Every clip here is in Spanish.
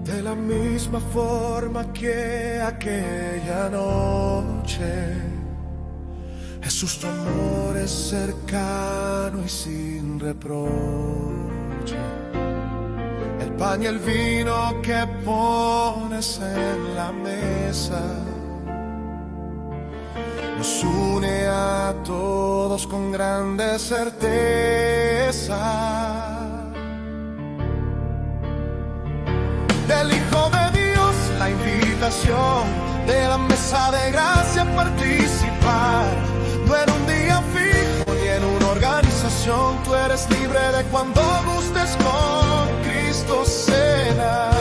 De la misma forma que aquella noche, Jesús, tu amor es cercano y sin reproche. El pan y el vino que pones en la mesa nos une a todos con grande certeza. Del Hijo de Dios, la invitación de la mesa de gracia a participar. No en un día fijo ni en una organización, tú eres libre de cuando gustes con Cristo cenar.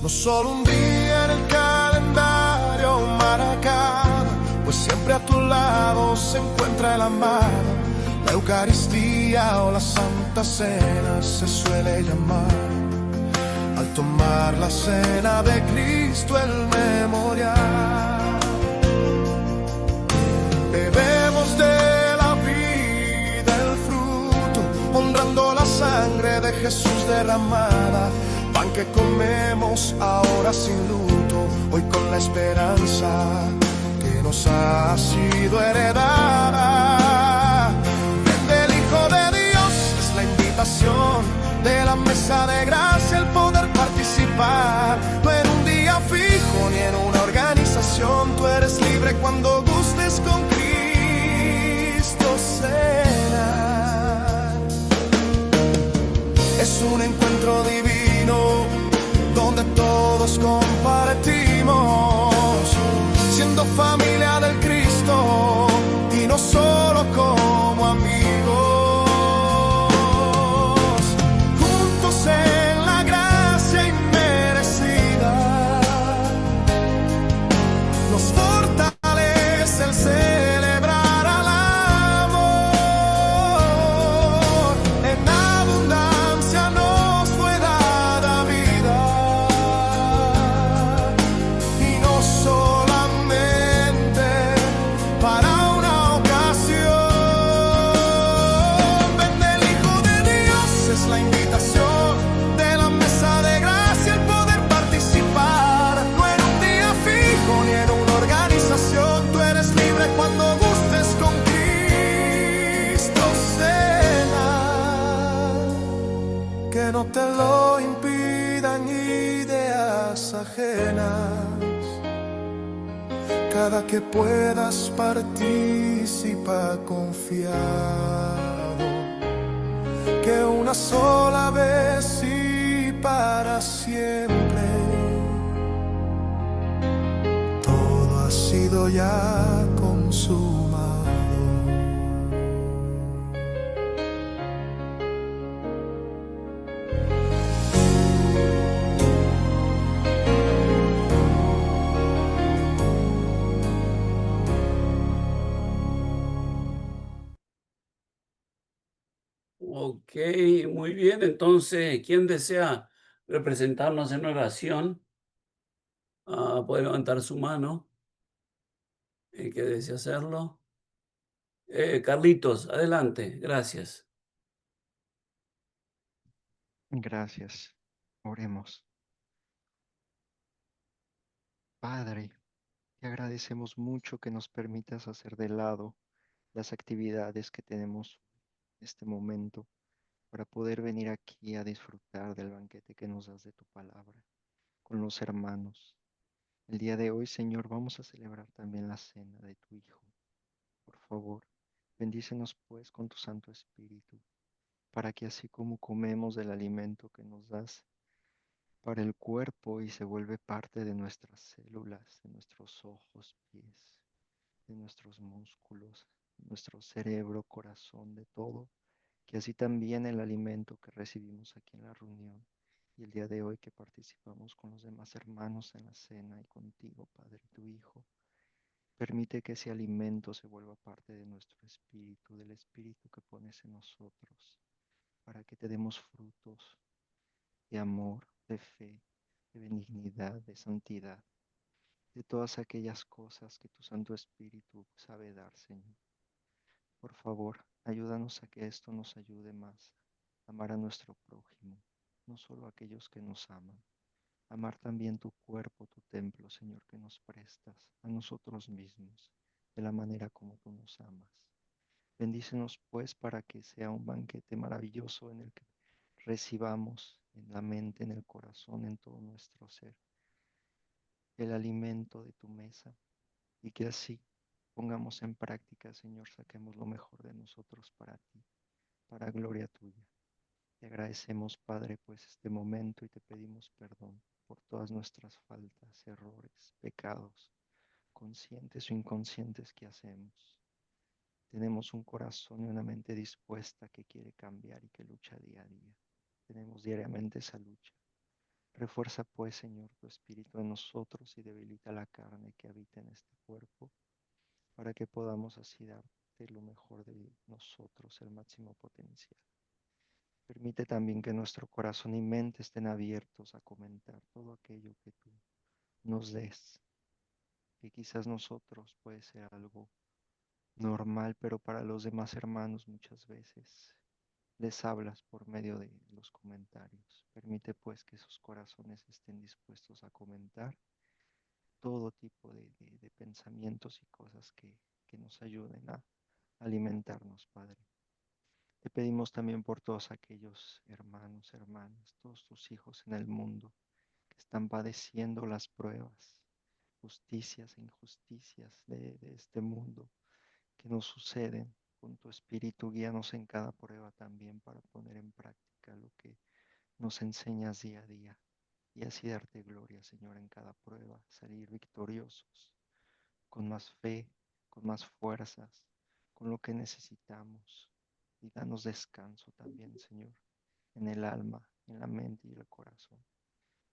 No solo un día en el calendario marcado, pues siempre a tu lado se encuentra el amado. La Eucaristía o la Santa Cena se suele llamar al tomar la cena de Cristo el memorial. Bebemos de la vida el fruto, honrando la sangre de Jesús derramada. Pan que comemos ahora sin luto, hoy con la esperanza que nos ha sido heredada. Del Hijo de Dios es la invitación de la mesa de gracia, el poder participar. No en un día fijo ni en una organización, tú eres libre cuando gustes con Cristo cenar. Es un encuentro divino donde todos compartimos, siendo familia del Cristo y no solo como amigos. Juntos en la gracia inmerecida nos fortalece el celebrar al amor. En abundancia nos fue dada vida, y no solamente para una ocasión. Ven del Hijo de Dios es la invitación de la mesa de gracia, el poder participar. No en un día fijo ni en una organización, tú eres libre cuando gustes con Cristo cenar. Que no te lo impidan ideas ajenas, cada que puedas participa confiado, que una sola vez y para siempre todo ha sido ya consumado. Ok, muy bien. Entonces, ¿quién desea representarnos en oración? Puede levantar su mano, el que desea hacerlo. Carlitos, adelante, gracias. Gracias. Oremos. Padre, te agradecemos mucho que nos permitas hacer de lado las actividades que tenemos en este momento para poder venir aquí a disfrutar del banquete que nos das de tu palabra con los hermanos. El día de hoy, Señor, vamos a celebrar también la cena de tu Hijo. Por favor, bendícenos pues con tu Santo Espíritu, para que así como comemos del alimento que nos das para el cuerpo y se vuelve parte de nuestras células, de nuestros ojos, pies, de nuestros músculos, nuestro cerebro, corazón, de todo, que así también el alimento que recibimos aquí en la reunión y el día de hoy que participamos con los demás hermanos en la cena y contigo, Padre, tu Hijo, permite que ese alimento se vuelva parte de nuestro espíritu, del espíritu que pones en nosotros, para que te demos frutos de amor, de fe, de benignidad, de santidad, de todas aquellas cosas que tu Santo Espíritu sabe dar, Señor. Por favor, ayúdanos a que esto nos ayude más a amar a nuestro prójimo, no solo a aquellos que nos aman. Amar también tu cuerpo, tu templo, Señor, que nos prestas a nosotros mismos, de la manera como tú nos amas. Bendícenos, pues, para que sea un banquete maravilloso en el que recibamos en la mente, en el corazón, en todo nuestro ser, el alimento de tu mesa y que así pongamos en práctica, Señor, saquemos lo mejor de nosotros para ti, para gloria tuya. Te agradecemos, Padre, pues este momento y te pedimos perdón por todas nuestras faltas, errores, pecados, conscientes o inconscientes que hacemos. Tenemos un corazón y una mente dispuesta que quiere cambiar y que lucha día a día. Tenemos diariamente esa lucha. Refuerza pues, Señor, tu espíritu en nosotros y debilita la carne que habita en este cuerpo para que podamos así darte lo mejor de nosotros, el máximo potencial. Permite también que nuestro corazón y mente estén abiertos a comentar todo aquello que tú nos des, que quizás nosotros puede ser algo normal, pero para los demás hermanos muchas veces les hablas por medio de los comentarios. Permite pues que esos corazones estén dispuestos a comentar todo tipo de pensamientos y cosas que nos ayuden a alimentarnos, Padre. Te pedimos también por todos aquellos hermanos, hermanas, todos tus hijos en el mundo que están padeciendo las pruebas, justicias e injusticias de este mundo que nos suceden. Con tu espíritu guíanos en cada prueba también para poner en práctica lo que nos enseñas día a día y así darte gloria, Señor, en cada prueba, salir victoriosos, con más fe, con más fuerzas, con lo que necesitamos. Y danos descanso también, Señor, en el alma, en la mente y el corazón.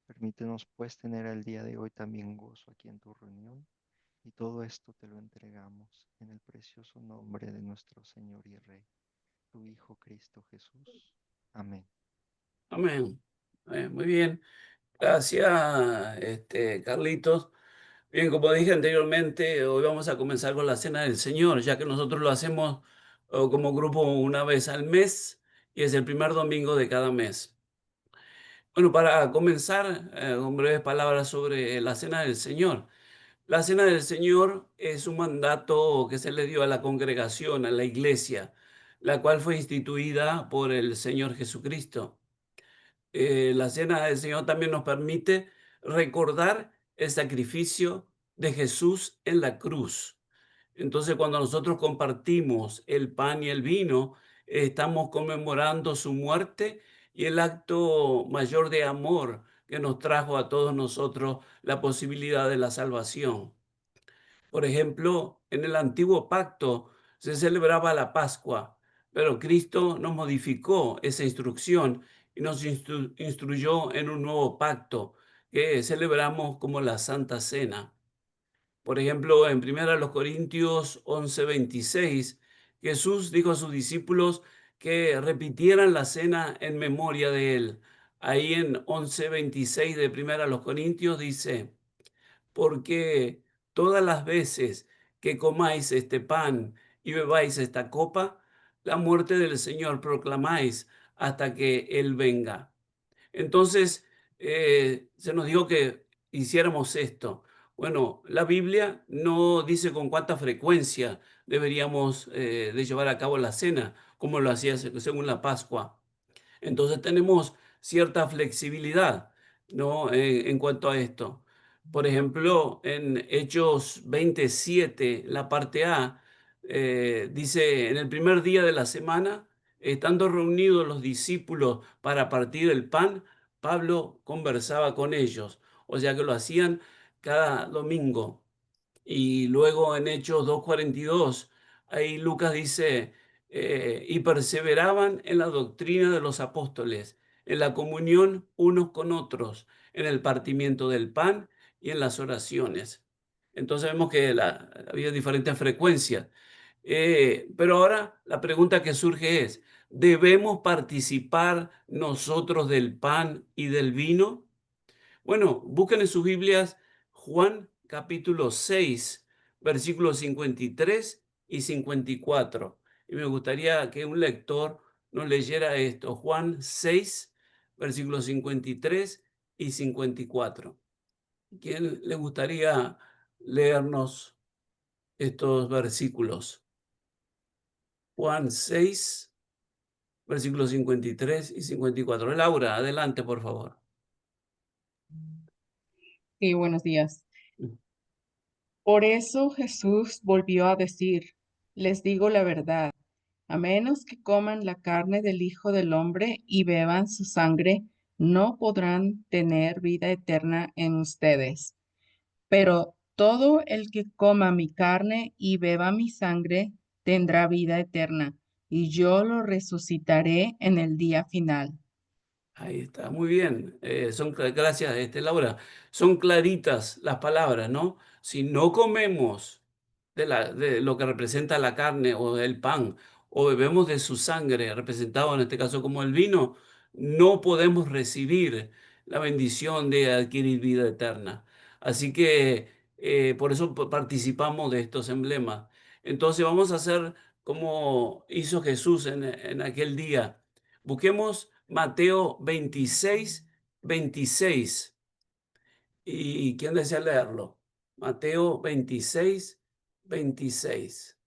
Permítenos pues tener el día de hoy también gozo aquí en tu reunión y todo esto te lo entregamos en el precioso nombre de nuestro Señor y Rey, tu Hijo Cristo Jesús. Amén. Amén. Muy bien. Gracias, Carlitos. Bien, como dije anteriormente, hoy vamos a comenzar con la Cena del Señor, ya que nosotros lo hacemos como grupo una vez al mes y es el primer domingo de cada mes. Bueno, para comenzar, con breves palabras sobre la Cena del Señor. La Cena del Señor es un mandato que se le dio a la congregación, a la iglesia, la cual fue instituida por el Señor Jesucristo. La Cena del Señor también nos permite recordar el sacrificio de Jesús en la cruz. Entonces, cuando nosotros compartimos el pan y el vino, estamos conmemorando su muerte y el acto mayor de amor que nos trajo a todos nosotros la posibilidad de la salvación. Por ejemplo, en el antiguo pacto se celebraba la Pascua, pero Cristo nos modificó esa instrucción y nos instruyó en un nuevo pacto que celebramos como la Santa Cena. Por ejemplo, en 1 Corintios 11:26, Jesús dijo a sus discípulos que repitieran la cena en memoria de él. Ahí en 11:26 de 1 Corintios dice: porque todas las veces que comáis este pan y bebáis esta copa, la muerte del Señor proclamáis hasta que Él venga. Entonces, se nos dijo que hiciéramos esto. Bueno, la Biblia no dice con cuánta frecuencia deberíamos de llevar a cabo la cena, como lo hacía según la Pascua. Entonces tenemos cierta flexibilidad, ¿no? En cuanto a esto. Por ejemplo, en Hechos 27, la parte A, dice, en el primer día de la semana, estando reunidos los discípulos para partir el pan, Pablo conversaba con ellos, o sea que lo hacían cada domingo. Y luego en Hechos 2:42, ahí Lucas dice, y perseveraban en la doctrina de los apóstoles, en la comunión unos con otros, en el partimiento del pan y en las oraciones. Entonces vemos que había diferentes frecuencias. Pero ahora la pregunta que surge es, ¿debemos participar nosotros del pan y del vino? Bueno, busquen en sus Biblias Juan capítulo 6, versículos 53 y 54. Y me gustaría que un lector nos leyera esto. Juan 6, versículos 53 y 54. ¿Quién le gustaría leernos estos versículos? Juan 6, versículos 53 y 54. Laura, adelante, por favor. Sí, buenos días. Por eso Jesús volvió a decir, les digo la verdad, a menos que coman la carne del Hijo del Hombre y beban su sangre, no podrán tener vida eterna en ustedes. Pero todo el que coma mi carne y beba mi sangre tendrá vida eterna, y yo lo resucitaré en el día final. Ahí está, muy bien. Gracias, Laura. Son claritas las palabras, ¿no? Si no comemos de lo que representa la carne o el pan, o bebemos de su sangre, representado en este caso como el vino, no podemos recibir la bendición de adquirir vida eterna. Así que por eso participamos de estos emblemas. Entonces vamos a hacer como hizo Jesús en aquel día. Busquemos Mateo 26, 26. ¿Y quién desea leerlo? Mateo 26, 26.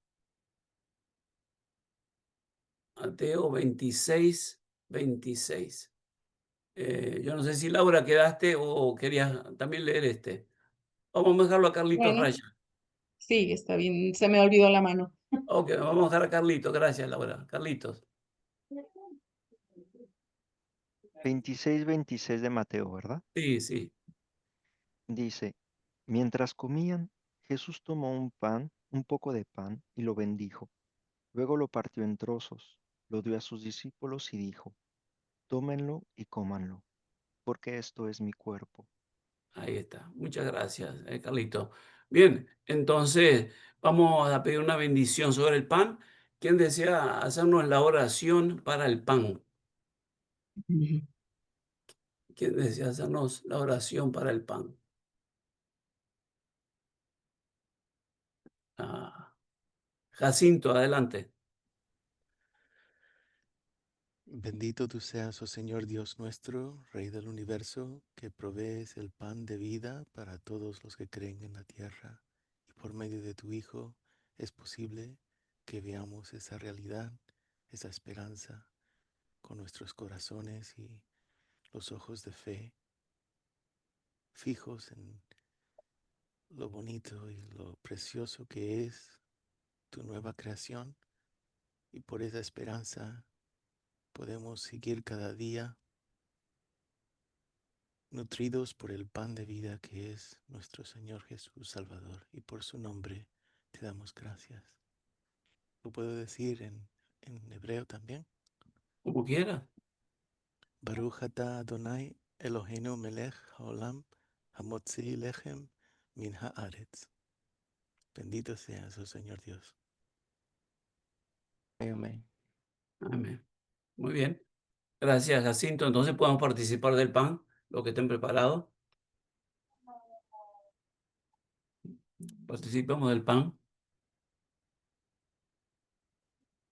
Mateo 26, 26. Yo no sé si Laura quedaste o querías también leer este. Vamos a dejarlo a Carlitos Bueno, Raya. sí, está bien, se me olvidó la mano. Ok, vamos a dejar a Carlitos. Gracias, Laura. Carlitos. 26 de Mateo, ¿verdad? Sí, sí. Dice, mientras comían, Jesús tomó un pan, un poco de pan, y lo bendijo. Luego lo partió en trozos, lo dio a sus discípulos y dijo, tómenlo y cómanlo, porque esto es mi cuerpo. Ahí está. Muchas gracias, Carlito. Bien, entonces vamos a pedir una bendición sobre el pan. ¿Quién desea hacernos la oración para el pan? Ujú. ¿Quién desea hacernos la oración para el pan? Ah, Jacinto, adelante. Bendito tú seas, oh Señor Dios nuestro, Rey del universo, que provees el pan de vida para todos los que creen en la tierra, y por medio de tu Hijo es posible que veamos esa realidad, esa esperanza, con nuestros corazones y los ojos de fe fijos en lo bonito y lo precioso que es tu nueva creación, y por esa esperanza podemos seguir cada día nutridos por el pan de vida que es nuestro Señor Jesús Salvador, y por su nombre te damos gracias. Lo puedo decir en hebreo también. Como quiera. Baruch atah Adonai Eloheinu melech haolam hamotzi lechem min haaretz. Bendito seas, oh Señor Dios. Amén. Amén. Muy bien. Gracias, Jacinto. Entonces podemos participar del pan, lo que estén preparados. Participamos del pan,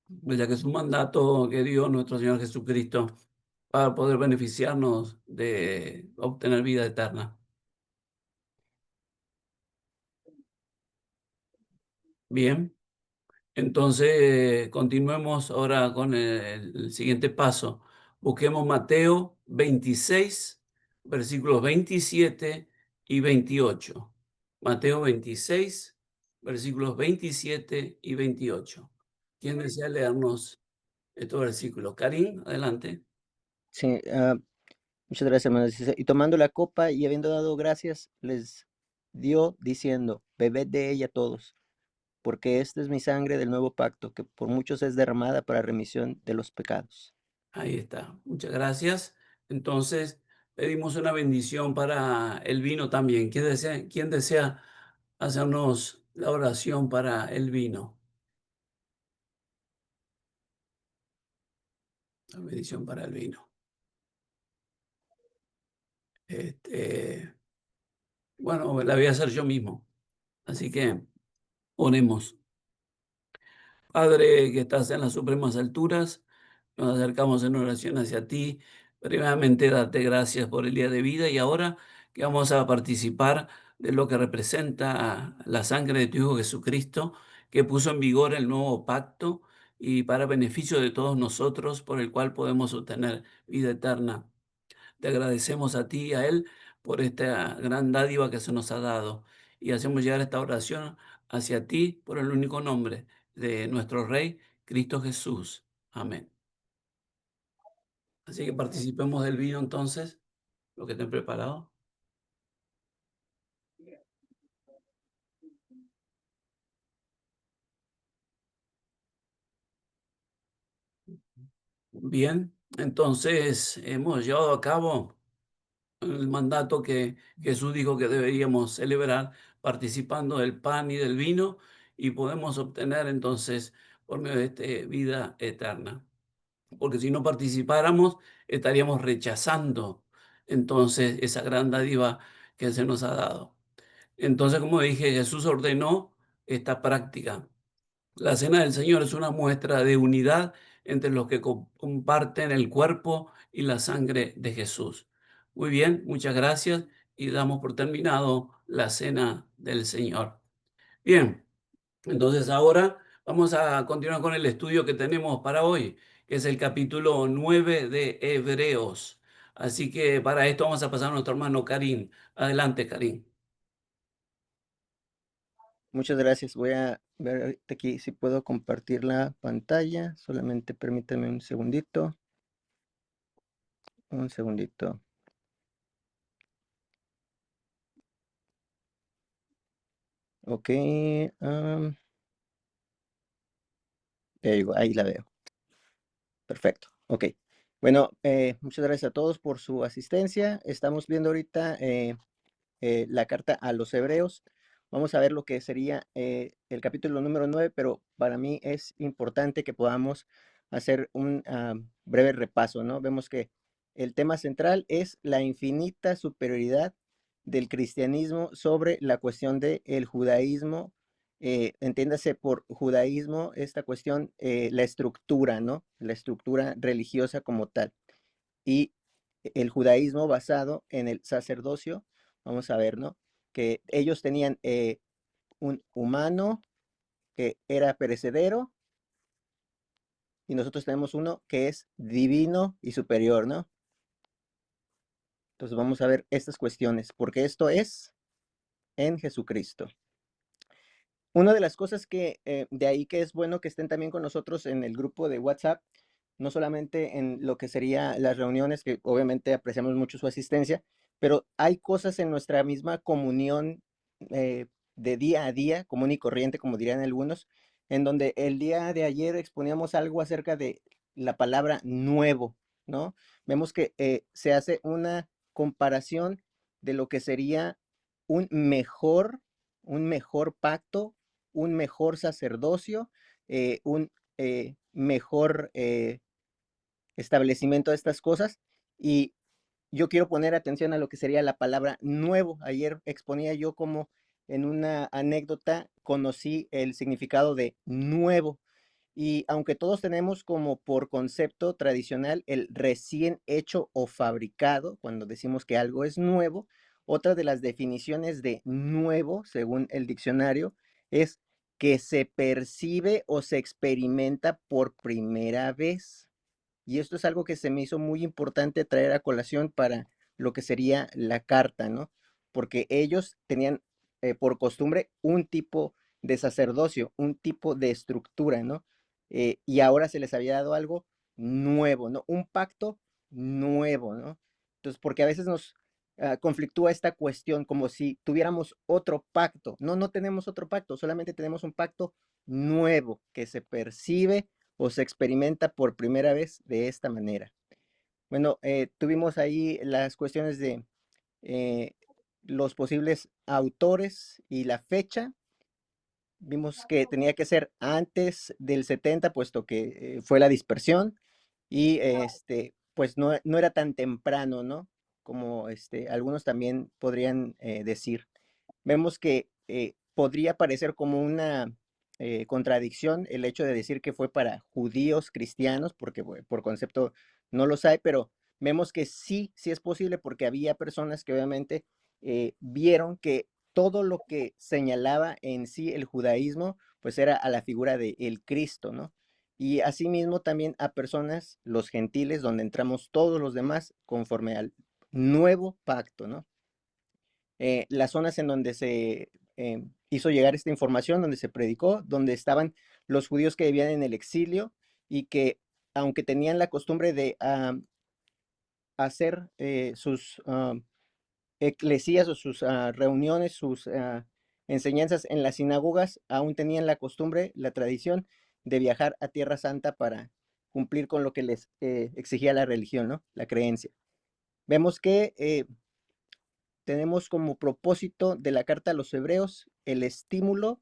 ya que es un mandato que dio nuestro Señor Jesucristo para poder beneficiarnos de obtener vida eterna. Bien, entonces continuemos ahora con el siguiente paso. Busquemos Mateo 26, versículos 27 y 28. Mateo 26, versículos 27 y 28. ¿Quién desea leernos estos versículos? Karim, adelante. Sí, muchas gracias, hermanos. Dice, y tomando la copa y habiendo dado gracias, les dio diciendo, bebed de ella todos, porque esta es mi sangre del nuevo pacto, que por muchos es derramada para remisión de los pecados. Ahí está. Muchas gracias. Entonces, pedimos una bendición para el vino también. Quién desea hacernos la oración para el vino? La bendición para el vino. Bueno, la voy a hacer yo mismo. Así que oremos. Padre que estás en las supremas alturas, nos acercamos en oración hacia ti, Primeramente, darte gracias por el día de vida y ahora que vamos a participar de lo que representa la sangre de tu Hijo Jesucristo, que puso en vigor el nuevo pacto y para beneficio de todos nosotros, por el cual podemos obtener vida eterna. Te agradecemos a ti y a Él por esta gran dádiva que se nos ha dado y hacemos llegar esta oración hacia ti por el único nombre de nuestro Rey, Cristo Jesús. Amén. Así que participemos del vino entonces, lo que te he preparado. Bien, entonces hemos llevado a cabo el mandato que Jesús dijo que deberíamos celebrar participando del pan y del vino y podemos obtener entonces por medio de este vida eterna. Porque si no participáramos estaríamos rechazando entonces esa gran dádiva que se nos ha dado. Entonces, como dije, Jesús ordenó esta práctica. La cena del Señor es una muestra de unidad entre los que comparten el cuerpo y la sangre de Jesús. Muy bien, muchas gracias y damos por terminado la cena del Señor. Bien, entonces ahora vamos a continuar con el estudio que tenemos para hoy, que es el capítulo 9 de Hebreos. Así que para esto vamos a pasar a nuestro hermano Karim. Adelante, Karim. Muchas gracias. Voy a ver ahorita aquí si puedo compartir la pantalla. Solamente permítame un segundito. Un segundito. Ok. Ahí la veo. Perfecto. Ok. Bueno, muchas gracias a todos por su asistencia. Estamos viendo ahorita la carta a los Hebreos. Vamos a ver lo que sería el capítulo número 9, pero para mí es importante que podamos hacer un breve repaso, ¿no? Vemos que el tema central es la infinita superioridad del cristianismo sobre la cuestión del judaísmo. Entiéndase por judaísmo esta cuestión, la estructura, ¿no? La estructura religiosa como tal. Y el judaísmo basado en el sacerdocio, vamos a ver, ¿no? Que ellos tenían un humano que era perecedero y nosotros tenemos uno que es divino y superior, ¿no? Entonces vamos a ver estas cuestiones, porque esto es en Jesucristo. Una de las cosas que de ahí que es bueno que estén también con nosotros en el grupo de WhatsApp, no solamente en lo que sería las reuniones, que obviamente apreciamos mucho su asistencia, pero hay cosas en nuestra misma comunión de día a día, común y corriente, como dirían algunos, en donde el día de ayer exponíamos algo acerca de la palabra nuevo, ¿no? Vemos que se hace una comparación de lo que sería un mejor pacto, un mejor sacerdocio, un mejor establecimiento de estas cosas. Y yo quiero poner atención a lo que sería la palabra nuevo. Ayer exponía yo como en una anécdota conocí el significado de nuevo. Y aunque todos tenemos como por concepto tradicional el recién hecho o fabricado, cuando decimos que algo es nuevo, otra de las definiciones de nuevo, según el diccionario, es que se percibe o se experimenta por primera vez. Y esto es algo que se me hizo muy importante traer a colación para lo que sería la carta, ¿no? Porque ellos tenían por costumbre un tipo de sacerdocio, un tipo de estructura, ¿no? Y ahora se les había dado algo nuevo, ¿no? Un pacto nuevo, ¿no? Entonces, porque a veces nos conflictúa esta cuestión como si tuviéramos otro pacto. No, no tenemos otro pacto, solamente tenemos un pacto nuevo que se percibe o se experimenta por primera vez de esta manera. Bueno, tuvimos ahí las cuestiones de eh, los posibles autores y la fecha. Vimos que tenía que ser antes del 70, puesto que fue la dispersión y pues no era tan temprano, ¿no? Como algunos también podrían decir. Vemos que podría parecer como una contradicción el hecho de decir que fue para judíos cristianos, porque por concepto no los hay, pero vemos que sí es posible porque había personas que obviamente vieron que todo lo que señalaba en sí el judaísmo, pues era a la figura de el Cristo, ¿no? Y asimismo también a personas, los gentiles, donde entramos todos los demás conforme al nuevo pacto, ¿no? Las zonas en donde se hizo llegar esta información, donde se predicó, donde estaban los judíos que vivían en el exilio y que, aunque tenían la costumbre de hacer sus eclesías o sus reuniones, sus enseñanzas en las sinagogas, aún tenían la costumbre, la tradición de viajar a Tierra Santa para cumplir con lo que les exigía la religión, ¿no? La creencia. Vemos que tenemos como propósito de la carta a los hebreos el estímulo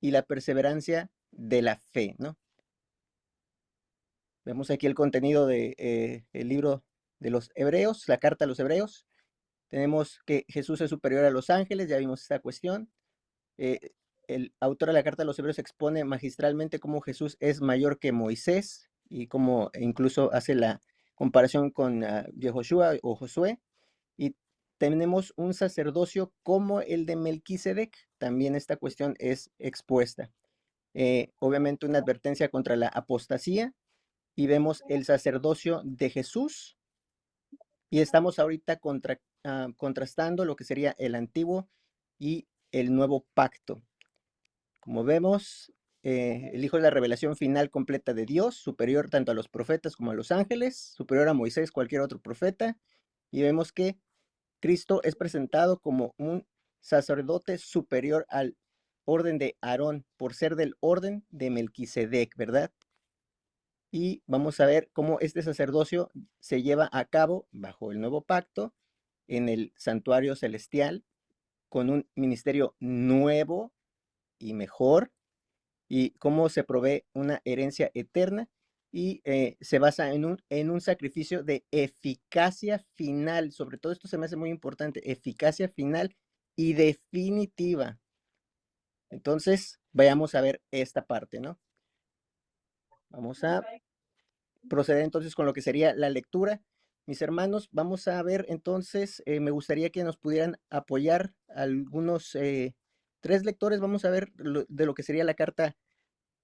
y la perseverancia de la fe, ¿no? Vemos aquí el contenido de el libro de los hebreos, la carta a los hebreos. Tenemos que Jesús es superior a los ángeles, ya vimos esta cuestión. El autor de la carta a los hebreos expone magistralmente cómo Jesús es mayor que Moisés y cómo incluso hace la comparación con Yehoshua o Josué. Y tenemos un sacerdocio como el de Melquisedec. También esta cuestión es expuesta. Obviamente una advertencia contra la apostasía y vemos el sacerdocio de Jesús y estamos ahorita contrastando lo que sería el antiguo y el nuevo pacto. Como vemos, el Hijo es la revelación final completa de Dios, superior tanto a los profetas como a los ángeles, superior a Moisés, cualquier otro profeta, y vemos que Cristo es presentado como un sacerdote superior al orden de Aarón, por ser del orden de Melquisedec, ¿verdad? Y vamos a ver cómo este sacerdocio se lleva a cabo bajo el nuevo pacto en el santuario celestial, con un ministerio nuevo y mejor, y cómo se provee una herencia eterna y se basa en un sacrificio de eficacia final. Sobre todo esto se me hace muy importante, eficacia final y definitiva. Entonces, vayamos a ver esta parte, ¿no? Vamos a proceder entonces con lo que sería la lectura. Mis hermanos, vamos a ver entonces, me gustaría que nos pudieran apoyar algunos 3 lectores. Vamos a ver de lo que sería la carta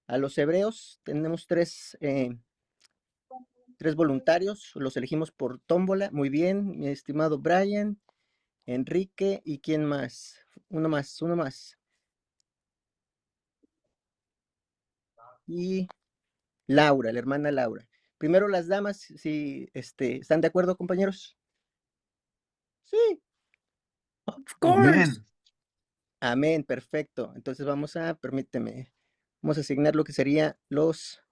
a los hebreos. Tenemos 3 voluntarios, los elegimos por tómbola. Muy bien, mi estimado Brian, Enrique, ¿y quién más? Uno más. Y Laura, la hermana Laura. Primero las damas, si ¿están de acuerdo, compañeros? Sí. Of course. Amén, perfecto. Entonces vamos a asignar lo que sería los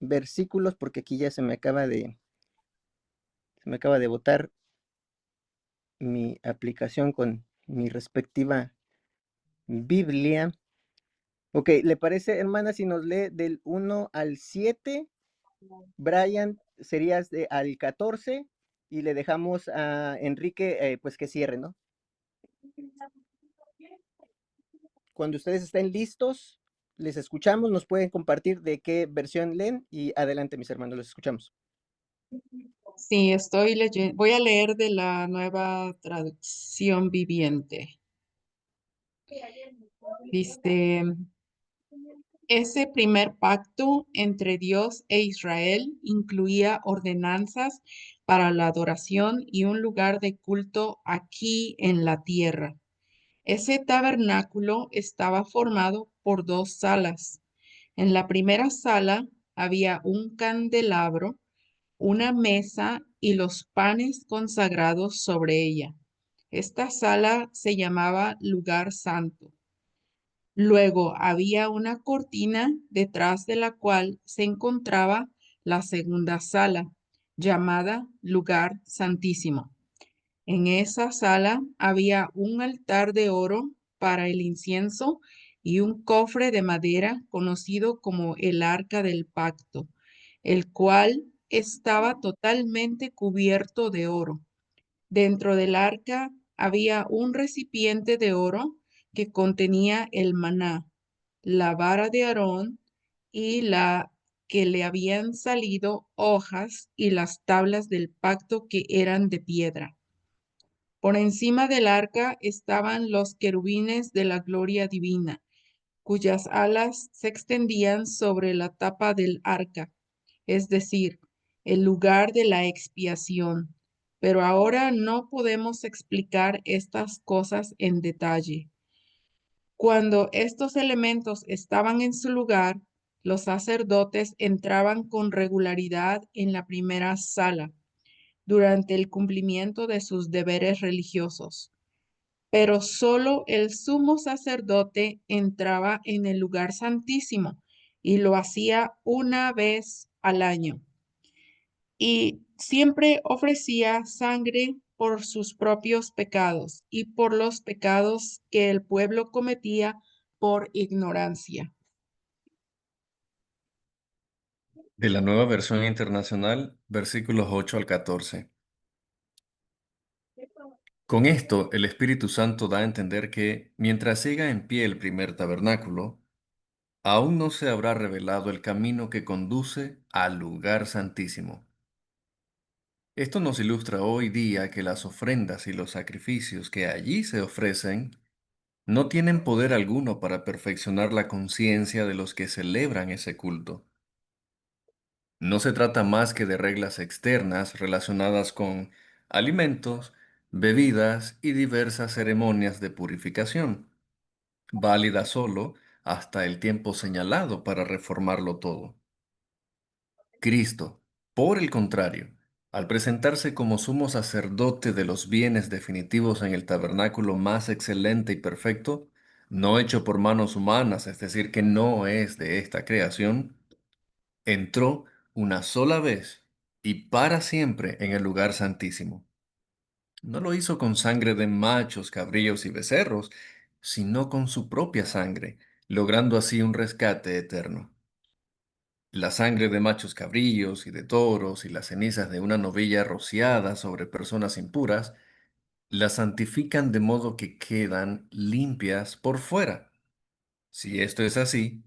versículos, porque aquí ya se me acaba de botar mi aplicación con mi respectiva Biblia. Ok, ¿le parece, hermana, si nos lee del 1 al 7? Brian, serías al 14 y le dejamos a Enrique, pues que cierre, ¿no? Cuando ustedes estén listos, les escuchamos, nos pueden compartir de qué versión leen y adelante, mis hermanos, los escuchamos. Sí, estoy leyendo. Voy a leer de la Nueva Traducción Viviente. Dice, ese primer pacto entre Dios e Israel incluía ordenanzas para la adoración y un lugar de culto aquí en la tierra. Ese tabernáculo estaba formado por 2 salas. En la primera sala había un candelabro, una mesa y los panes consagrados sobre ella. Esta sala se llamaba Lugar Santo. Luego había una cortina detrás de la cual se encontraba la segunda sala, llamada Lugar Santísimo. En esa sala había un altar de oro para el incienso y un cofre de madera conocido como el Arca del Pacto, el cual estaba totalmente cubierto de oro. Dentro del arca había un recipiente de oro que contenía el maná, la vara de Aarón y la que le habían salido hojas y las tablas del pacto que eran de piedra. Por encima del arca estaban los querubines de la gloria divina, cuyas alas se extendían sobre la tapa del arca, es decir, el lugar de la expiación. Pero ahora no podemos explicar estas cosas en detalle. Cuando estos elementos estaban en su lugar, los sacerdotes entraban con regularidad en la primera sala durante el cumplimiento de sus deberes religiosos. Pero solo el sumo sacerdote entraba en el lugar santísimo y lo hacía una vez al año. Y siempre ofrecía sangre por sus propios pecados y por los pecados que el pueblo cometía por ignorancia. De la Nueva Versión Internacional, versículos 8 al 14. Con esto, el Espíritu Santo da a entender que, mientras siga en pie el primer tabernáculo, aún no se habrá revelado el camino que conduce al lugar santísimo. Esto nos ilustra hoy día que las ofrendas y los sacrificios que allí se ofrecen no tienen poder alguno para perfeccionar la conciencia de los que celebran ese culto. No se trata más que de reglas externas relacionadas con alimentos, bebidas y diversas ceremonias de purificación, válidas solo hasta el tiempo señalado para reformarlo todo. Cristo, por el contrario, al presentarse como sumo sacerdote de los bienes definitivos en el tabernáculo más excelente y perfecto, no hecho por manos humanas, es decir, que no es de esta creación, entró una sola vez y para siempre en el lugar santísimo. No lo hizo con sangre de machos, cabríos y becerros, sino con su propia sangre, logrando así un rescate eterno. La sangre de machos cabríos y de toros y las cenizas de una novilla rociada sobre personas impuras las santifican de modo que quedan limpias por fuera. Si esto es así,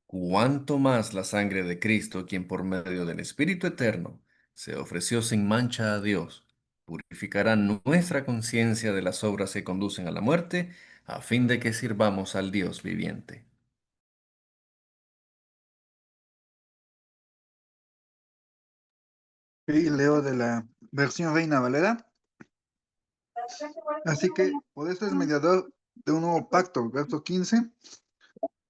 ¿cuánto más la sangre de Cristo, quien por medio del Espíritu Eterno se ofreció sin mancha a Dios, purificará nuestra conciencia de las obras que conducen a la muerte, a fin de que sirvamos al Dios viviente? Y leo de la versión Reina Valera. Así que por eso es mediador de un nuevo pacto, verso 15,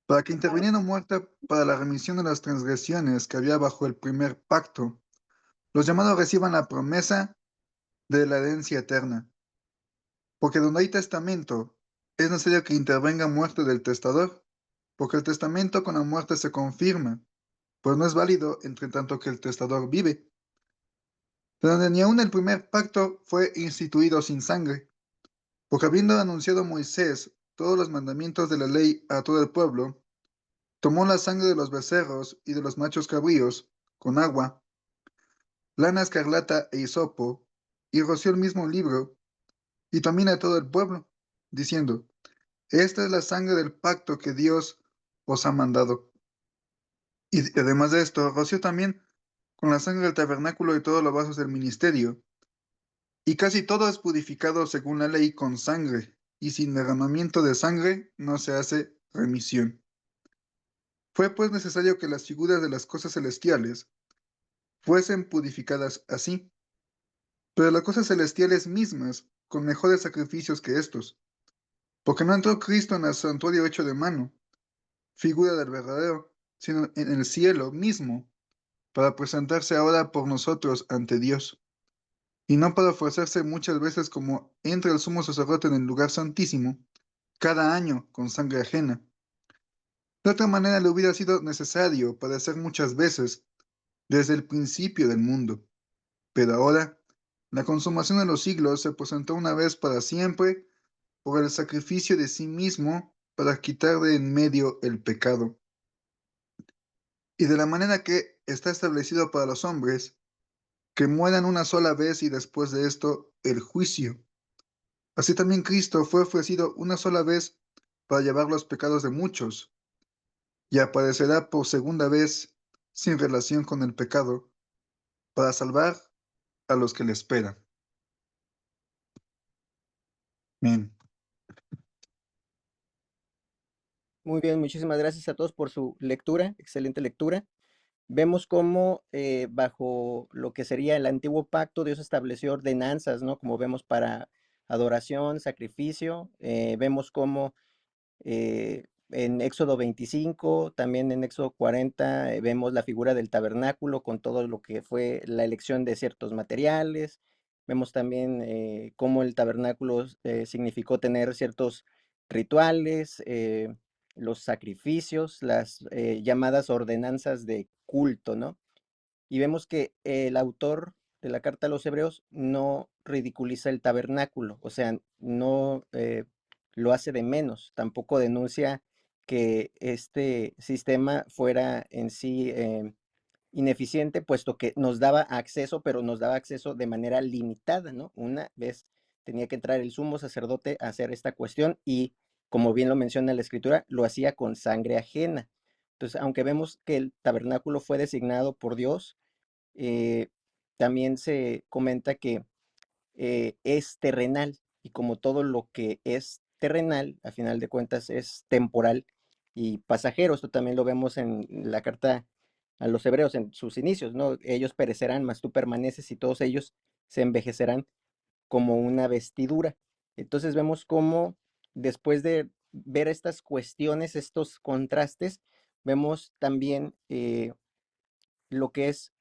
para que interviniendo muerte para la remisión de las transgresiones que había bajo el primer pacto, los llamados reciban la promesa de la herencia eterna. Porque donde hay testamento, es necesario que intervenga muerte del testador, porque el testamento con la muerte se confirma, pues no es válido entre tanto que el testador vive. De donde ni aun el primer pacto fue instituido sin sangre, porque habiendo anunciado Moisés todos los mandamientos de la ley a todo el pueblo, tomó la sangre de los becerros y de los machos cabríos con agua, lana escarlata e hisopo, y roció el mismo libro, y también a todo el pueblo, diciendo: Esta es la sangre del pacto que Dios os ha mandado. Y además de esto, roció también con la sangre del tabernáculo y todos los vasos del ministerio. Y casi todo es purificado según la ley con sangre, y sin derramamiento de sangre no se hace remisión. Fue pues necesario que las figuras de las cosas celestiales fuesen purificadas así, pero las cosas celestiales mismas con mejores sacrificios que estos, porque no entró Cristo en el santuario hecho de mano, figura del verdadero, sino en el cielo mismo, para presentarse ahora por nosotros ante Dios, y no para ofrecerse muchas veces como entra el sumo sacerdote en el lugar santísimo, cada año con sangre ajena. De otra manera le hubiera sido necesario padecer muchas veces desde el principio del mundo. Pero ahora, la consumación de los siglos se presentó una vez para siempre por el sacrificio de sí mismo para quitar de en medio el pecado. Y de la manera que está establecido para los hombres, que mueran una sola vez y después de esto el juicio. Así también Cristo fue ofrecido una sola vez para llevar los pecados de muchos, y aparecerá por segunda vez sin relación con el pecado, para salvar a los que le esperan. Amén. Muy bien, muchísimas gracias a todos por su lectura, excelente lectura. Vemos cómo bajo lo que sería el antiguo pacto, Dios estableció ordenanzas, ¿no? Como vemos para adoración, sacrificio. Vemos cómo en Éxodo 25, también en Éxodo 40, vemos la figura del tabernáculo con todo lo que fue la elección de ciertos materiales. Vemos también cómo el tabernáculo significó tener ciertos rituales, los sacrificios, las llamadas ordenanzas de culto, ¿no? Y vemos que el autor de la carta a los hebreos no ridiculiza el tabernáculo, o sea, no lo hace de menos, tampoco denuncia que este sistema fuera en sí ineficiente, puesto que nos daba acceso, pero nos daba acceso de manera limitada, ¿no? Una vez tenía que entrar el sumo sacerdote a hacer esta cuestión y, como bien lo menciona la escritura, lo hacía con sangre ajena. Entonces, aunque vemos que el tabernáculo fue designado por Dios, eh, también se comenta que es terrenal y como todo lo que es terrenal, a final de cuentas es temporal y pasajero. Esto también lo vemos en la carta a los hebreos en sus inicios, ¿no? Ellos perecerán, mas tú permaneces y todos ellos se envejecerán como una vestidura. Entonces vemos cómo después de ver estas cuestiones, estos contrastes, vemos también lo que es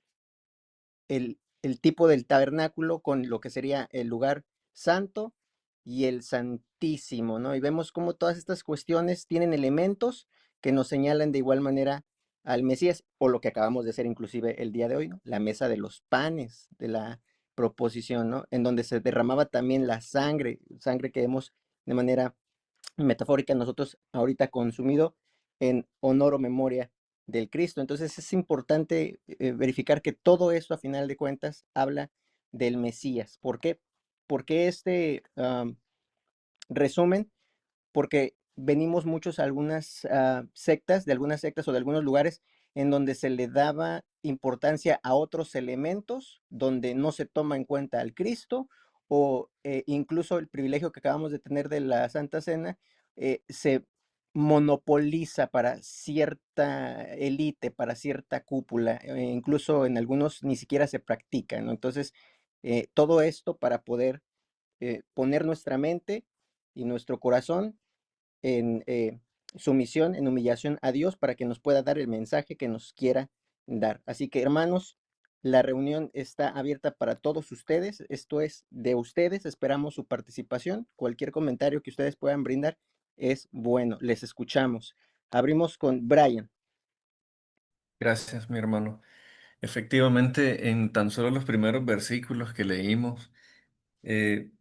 el tipo del tabernáculo con lo que sería el lugar santo y el santísimo, ¿no? Y vemos cómo todas estas cuestiones tienen elementos que nos señalan de igual manera al Mesías, o lo que acabamos de hacer inclusive el día de hoy, ¿no? La mesa de los panes de la proposición, ¿no? En donde se derramaba también la sangre, sangre que vemos de manera metafórica nosotros ahorita consumido en honor o memoria del Cristo. Entonces es importante verificar que todo eso a final de cuentas habla del Mesías. ¿Por qué? Porque este resumen, porque venimos muchos a algunas sectas, de algunas sectas o de algunos lugares en donde se le daba importancia a otros elementos, donde no se toma en cuenta al Cristo, o incluso el privilegio que acabamos de tener de la Santa Cena, se monopoliza para cierta élite, para cierta cúpula, incluso en algunos ni siquiera se practica, ¿no? Entonces, todo esto para poder poner nuestra mente y nuestro corazón en sumisión, en humillación a Dios para que nos pueda dar el mensaje que nos quiera dar. Así que, hermanos, la reunión está abierta para todos ustedes. Esto es de ustedes. Esperamos su participación. Cualquier comentario que ustedes puedan brindar es bueno. Les escuchamos. Abrimos con Brian. Gracias, mi hermano. Efectivamente, en tan solo los primeros versículos que leímos,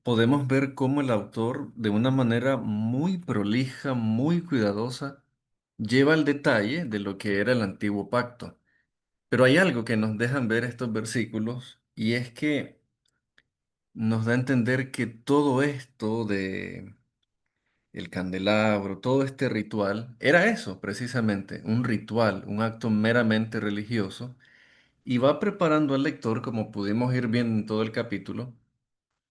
podemos ver cómo el autor, de una manera muy prolija, muy cuidadosa, lleva el detalle de lo que era el antiguo pacto. Pero hay algo que nos dejan ver estos versículos y es que nos da a entender que todo esto de el candelabro, todo este ritual, era eso precisamente, un ritual, un acto meramente religioso, y va preparando al lector, como pudimos ir viendo en todo el capítulo,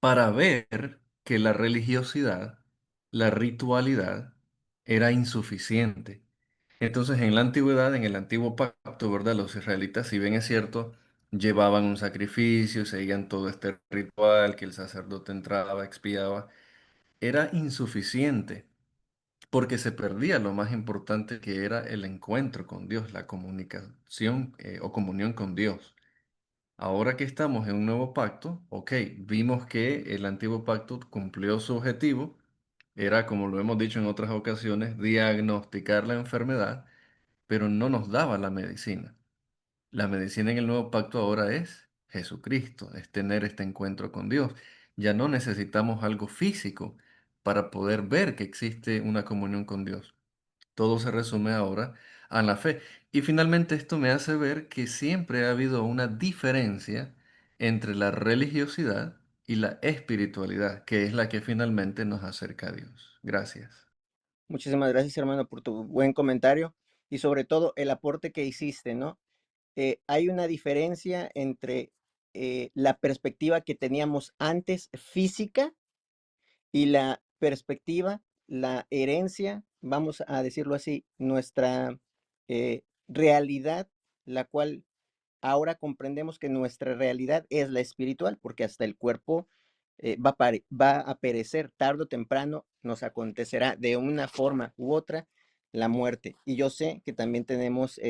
para ver que la religiosidad, la ritualidad, era insuficiente. Entonces, en la antigüedad, en el antiguo pacto, ¿verdad? Los israelitas, si bien es cierto, llevaban un sacrificio, seguían todo este ritual, que el sacerdote entraba, expiaba, era insuficiente porque se perdía lo más importante que era el encuentro con Dios, la comunicación o comunión con Dios. Ahora que estamos en un nuevo pacto, ok, vimos que el antiguo pacto cumplió su objetivo, era, como lo hemos dicho en otras ocasiones, diagnosticar la enfermedad, pero no nos daba la medicina. La medicina en el nuevo pacto ahora es Jesucristo, es tener este encuentro con Dios. Ya no necesitamos algo físico para poder ver que existe una comunión con Dios. Todo se resume ahora a la fe. Y finalmente esto me hace ver que siempre ha habido una diferencia entre la religiosidad y la espiritualidad, que es la que finalmente nos acerca a Dios. Gracias. Muchísimas gracias, hermano, por tu buen comentario y sobre todo el aporte que hiciste, ¿no? hay una diferencia entre la perspectiva que teníamos antes física y la perspectiva, la herencia, vamos a decirlo así, nuestra realidad, la cual ahora comprendemos que nuestra realidad es la espiritual, porque hasta el cuerpo va a perecer tarde o temprano, nos acontecerá de una forma u otra la muerte. Y yo sé que también tenemos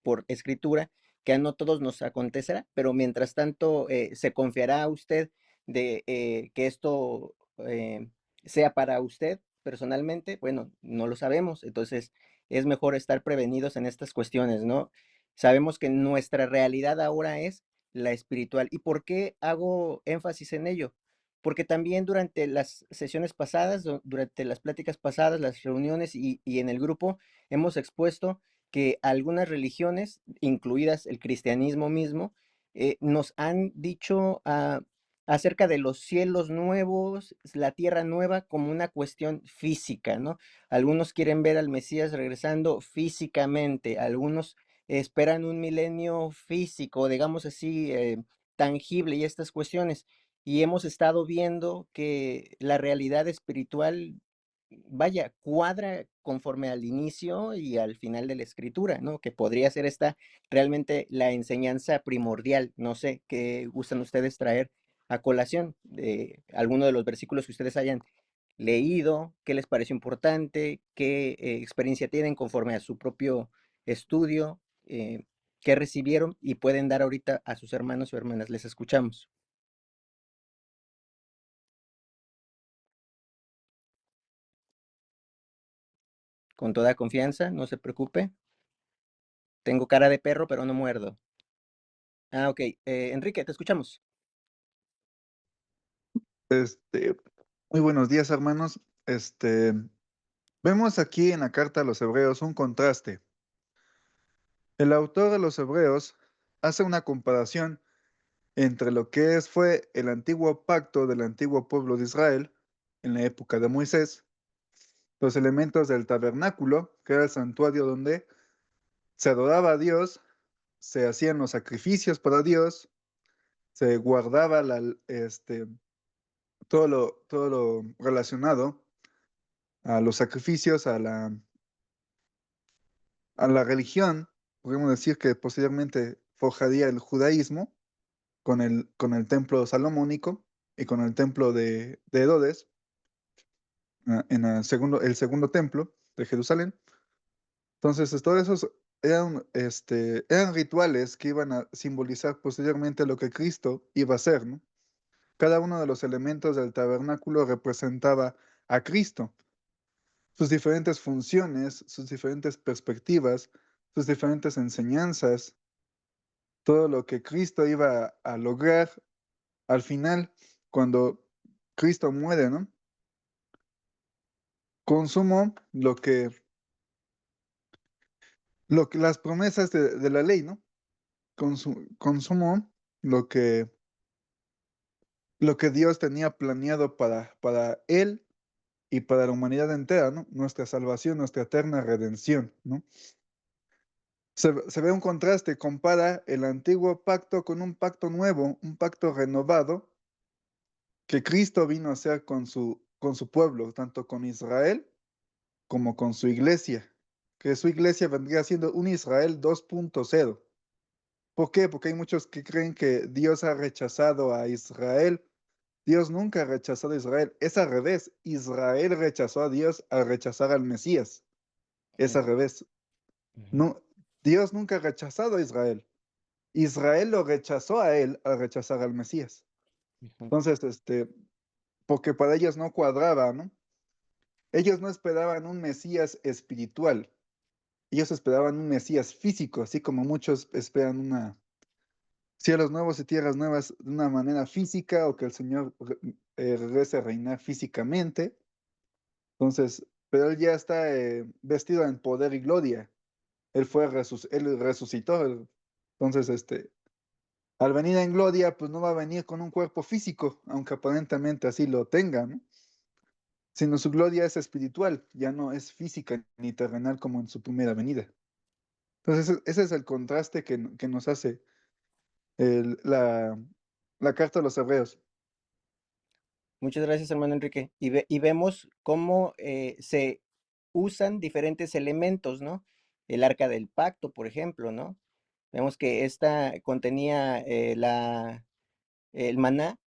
por escritura que a no todos nos acontecerá, pero mientras tanto se confiará a usted de que esto sea para usted personalmente. Bueno, no lo sabemos, entonces es mejor estar prevenidos en estas cuestiones, ¿no? Sabemos que nuestra realidad ahora es la espiritual. ¿Y por qué hago énfasis en ello? Porque también durante las sesiones pasadas, durante las pláticas pasadas, las reuniones y en el grupo, hemos expuesto que algunas religiones, incluidas el cristianismo mismo, nos han dicho acerca de los cielos nuevos, la tierra nueva, como una cuestión física, ¿no? Algunos quieren ver al Mesías regresando físicamente, algunos esperan un milenio físico, digamos así, tangible y estas cuestiones. Y hemos estado viendo que la realidad espiritual, vaya, cuadra conforme al inicio y al final de la escritura, ¿no? Que podría ser esta realmente la enseñanza primordial. No sé qué gustan ustedes traer a colación de alguno de los versículos que ustedes hayan leído, qué les pareció importante, qué experiencia tienen conforme a su propio estudio, qué recibieron y pueden dar ahorita a sus hermanos o hermanas. Les escuchamos. Con toda confianza, no se preocupe. Tengo cara de perro, pero no muerdo. Ah, ok. Enrique, te escuchamos. Muy buenos días, hermanos. Vemos aquí en la carta a los hebreos un contraste. El autor de los hebreos hace una comparación entre lo que fue el antiguo pacto del antiguo pueblo de Israel en la época de Moisés, los elementos del tabernáculo, que era el santuario donde se adoraba a Dios, se hacían los sacrificios para Dios, se guardaba todo lo relacionado a los sacrificios, a la religión. Podemos decir que posteriormente forjaría el judaísmo con el templo salomónico y con el templo de Herodes, en el segundo templo de Jerusalén. Entonces, todos esos eran rituales que iban a simbolizar posteriormente lo que Cristo iba a hacer, ¿no? Cada uno de los elementos del tabernáculo representaba a Cristo, sus diferentes funciones, sus diferentes perspectivas, sus diferentes enseñanzas, todo lo que Cristo iba a lograr al final, cuando Cristo muere, ¿no? Consumó las promesas de la ley, ¿no? Consumó lo que Dios tenía planeado para él y para la humanidad entera, ¿no? Nuestra salvación, nuestra eterna redención, ¿no? Se ve un contraste, compara el antiguo pacto con un pacto nuevo, un pacto renovado, que Cristo vino a hacer con su pueblo, tanto con Israel como con su iglesia, que su iglesia vendría siendo un Israel 2.0. ¿Por qué? Porque hay muchos que creen que Dios ha rechazado a Israel. Dios nunca ha rechazado a Israel. Es al revés. Israel rechazó a Dios al rechazar al Mesías. Es al revés. No, Dios nunca ha rechazado a Israel. Israel lo rechazó a él al rechazar al Mesías. Entonces, porque para ellos no cuadraba, ¿no? Ellos no esperaban un Mesías espiritual. Ellos esperaban un Mesías físico, así como muchos esperan cielos nuevos y tierras nuevas de una manera física, o que el Señor regrese a reinar físicamente. Entonces, pero él ya está vestido en poder y gloria. Él resucitó. Entonces, al venir en gloria, pues no va a venir con un cuerpo físico, aunque aparentemente así lo tenga, ¿no? Sino su gloria es espiritual, ya no es física ni terrenal como en su primera venida. Entonces, ese es el contraste que nos hace el- la carta a los hebreos. Muchas gracias, hermano Enrique. Y vemos cómo se usan diferentes elementos, ¿no? El arca del pacto, por ejemplo, ¿no? Vemos que esta contenía el maná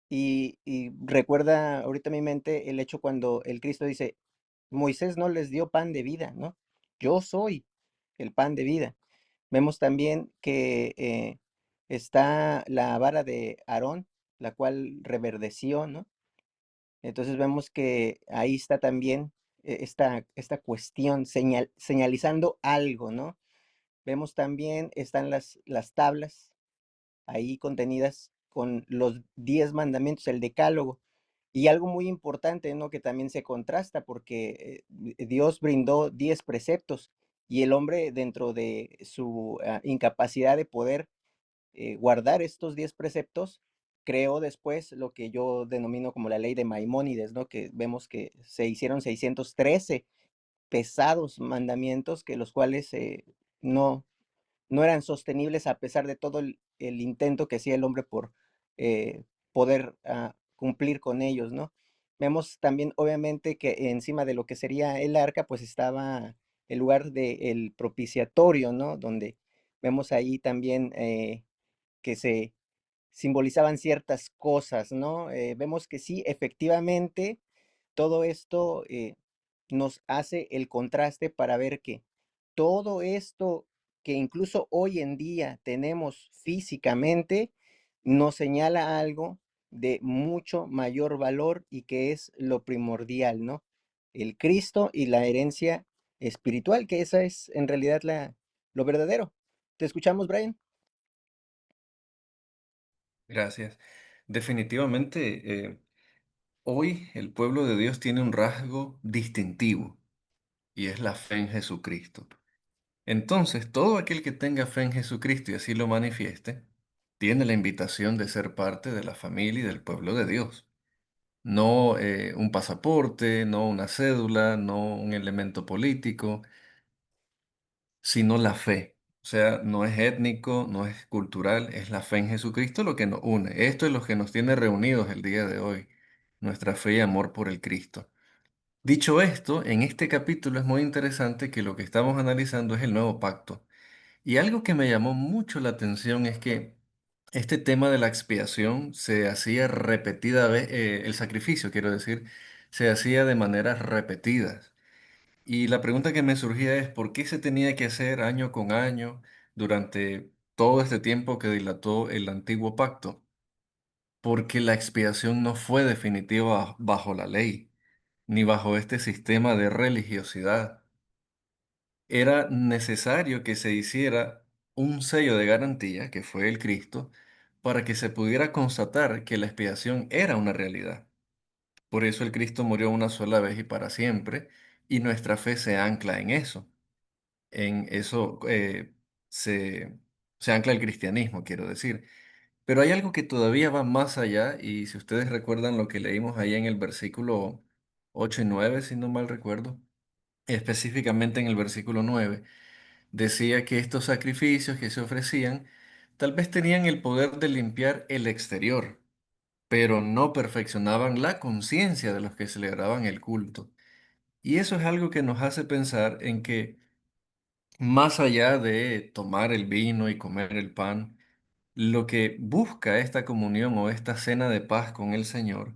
y recuerda ahorita en mi mente el hecho cuando el Cristo dice, Moisés no les dio pan de vida, ¿no? Yo soy el pan de vida. Vemos también que está la vara de Aarón, la cual reverdeció, ¿no? Entonces vemos que ahí está también esta cuestión señalizando algo, ¿no? Vemos también están las tablas ahí contenidas con los 10 mandamientos, el decálogo. Y algo muy importante, ¿no? Que también se contrasta porque Dios brindó 10 preceptos y el hombre dentro de su incapacidad de poder guardar estos 10 preceptos, creó después lo que yo denomino como la ley de Maimónides, ¿no? Que vemos que se hicieron 613 pesados mandamientos que los cuales no, no eran sostenibles a pesar de todo el intento que hacía el hombre por poder cumplir con ellos, ¿no? Vemos también, obviamente, que encima de lo que sería el arca, pues estaba el lugar del propiciatorio, ¿no? Donde vemos ahí también que se simbolizaban ciertas cosas, ¿no? Vemos que sí, efectivamente, todo esto nos hace el contraste para ver que todo esto que incluso hoy en día tenemos físicamente, nos señala algo de mucho mayor valor y que es lo primordial, ¿no? El Cristo y la herencia espiritual, que esa es en realidad lo verdadero. ¿Te escuchamos, Brian? Gracias. Definitivamente, hoy el pueblo de Dios tiene un rasgo distintivo y es la fe en Jesucristo. Entonces, todo aquel que tenga fe en Jesucristo y así lo manifieste, tiene la invitación de ser parte de la familia y del pueblo de Dios. No un pasaporte, no una cédula, no un elemento político, sino la fe. O sea, no es étnico, no es cultural, es la fe en Jesucristo lo que nos une. Esto es lo que nos tiene reunidos el día de hoy, nuestra fe y amor por el Cristo. Dicho esto, en este capítulo es muy interesante que lo que estamos analizando es el nuevo pacto. Y algo que me llamó mucho la atención es que este tema de la expiación se hacía repetida vez, el sacrificio, quiero decir, se hacía de maneras repetidas. Y la pregunta que me surgía es, ¿por qué se tenía que hacer año con año durante todo este tiempo que dilató el antiguo pacto? Porque la expiación no fue definitiva bajo la ley, ni bajo este sistema de religiosidad. Era necesario que se hiciera un sello de garantía, que fue el Cristo, para que se pudiera constatar que la expiación era una realidad. Por eso el Cristo murió una sola vez y para siempre, y nuestra fe se ancla en eso. En eso se, se ancla el cristianismo, quiero decir. Pero hay algo que todavía va más allá, y si ustedes recuerdan lo que leímos ahí en el versículo 8 y 9, si no mal recuerdo, específicamente en el versículo 9 decía que estos sacrificios que se ofrecían tal vez tenían el poder de limpiar el exterior, pero no perfeccionaban la conciencia de los que celebraban el culto. Y eso es algo que nos hace pensar en que más allá de tomar el vino y comer el pan, lo que busca esta comunión o esta cena de paz con el Señor